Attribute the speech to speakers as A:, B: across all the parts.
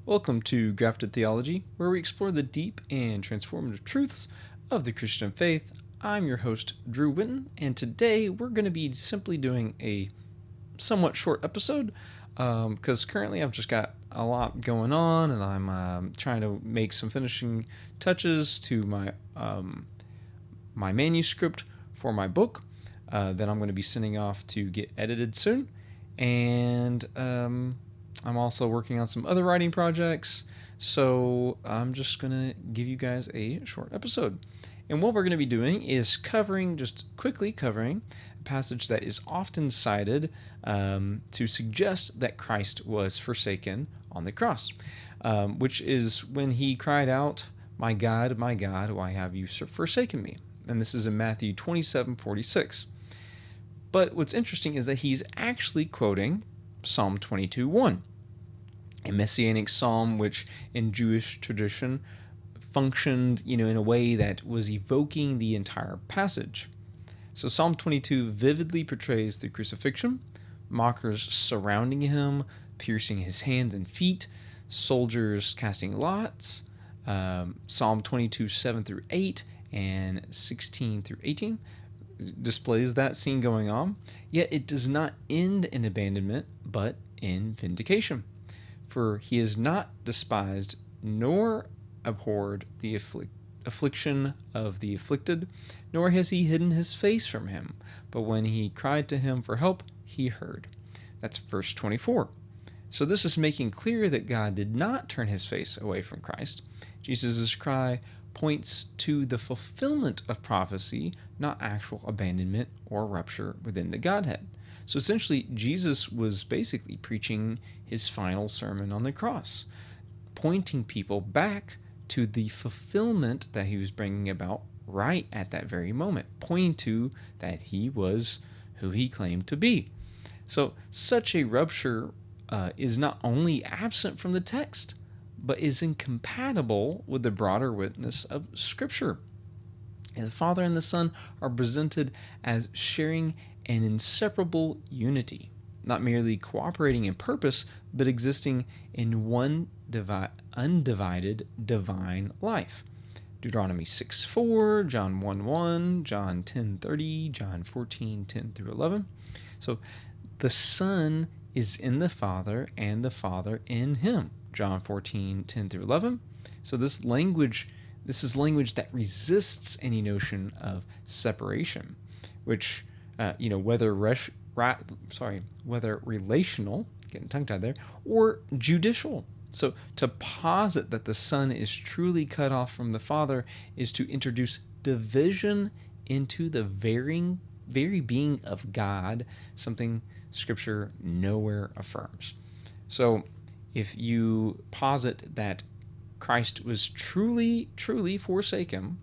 A: Welcome to Grafted Theology, where we explore the deep and transformative truths of the Christian faith. I'm your host, Drew Winton, and today we're going to be simply doing a somewhat short episode because currently I've just got a lot going on, and I'm trying to make some finishing touches to my my manuscript for my book that I'm going to be sending off to get edited soon, and I'm also working on some other writing projects, so I'm just going to give you guys a short episode. And what we're going to be doing is just quickly covering a passage that is often cited to suggest that Christ was forsaken on the cross, which is when he cried out, my God, why have you forsaken me?" And this is in Matthew 27:46. But what's interesting is that he's actually quoting Psalm 22:1. A messianic psalm which in Jewish tradition functioned, in a way that was evoking the entire passage. So Psalm 22 vividly portrays the crucifixion, mockers surrounding him, piercing his hands and feet, soldiers casting lots. Psalm 22, 7 through 8 and 16 through 18 displays that scene going on, yet it does not end in abandonment, but in vindication. For he has not despised nor abhorred the affliction of the afflicted, nor has he hidden his face from him. But when he cried to him for help, he heard. That's verse 24. So this is making clear that God did not turn his face away from Christ. Jesus' cry points to the fulfillment of prophecy, not actual abandonment or rupture within the Godhead. So essentially, Jesus was basically preaching his final sermon on the cross, pointing people back to the fulfillment that he was bringing about right at that very moment, pointing to that he was who he claimed to be. So such a rupture is not only absent from the text, but is incompatible with the broader witness of Scripture. And the Father and the Son are presented as sharing an inseparable unity, not merely cooperating in purpose, but existing in one undivided divine life. Deuteronomy 6:4, John 1:1, John 10:30, John 14:10 through 11. So the Son is in the Father and the Father in him. John 14:10 through 11. So this is language that resists any notion of separation, which whether relational, getting tongue-tied there, or judicial. So to posit that the Son is truly cut off from the Father is to introduce division into the very being of God, something Scripture nowhere affirms. So if you posit that Christ was truly forsaken,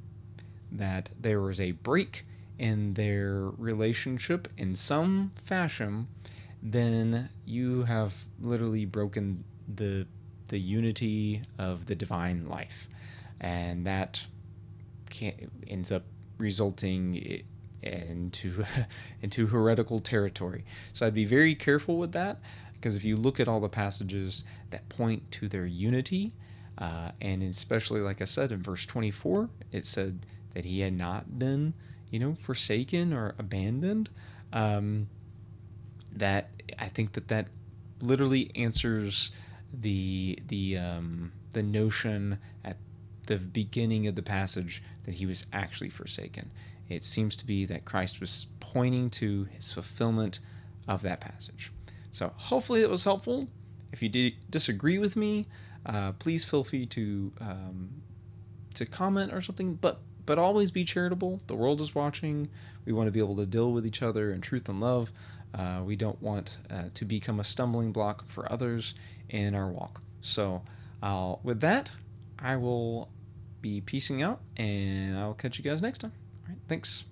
A: that there was a break in their relationship in some fashion, then you have literally broken the unity of the divine life, and that ends up resulting into heretical territory. So I'd be very careful with that, because if you look at all the passages that point to their unity, and especially, like I said, in verse 24, it said that he had not been forsaken or abandoned. That I think that literally answers the notion at the beginning of the passage that he was actually forsaken. It seems to be that Christ was pointing to his fulfillment of that passage. So hopefully that was helpful. If you disagree with me, please feel free to comment or something, but always be charitable. The world is watching. We want to be able to deal with each other in truth and love. We don't want to become a stumbling block for others in our walk. So with that, I will be peacing out, and I'll catch you guys next time. All right, thanks.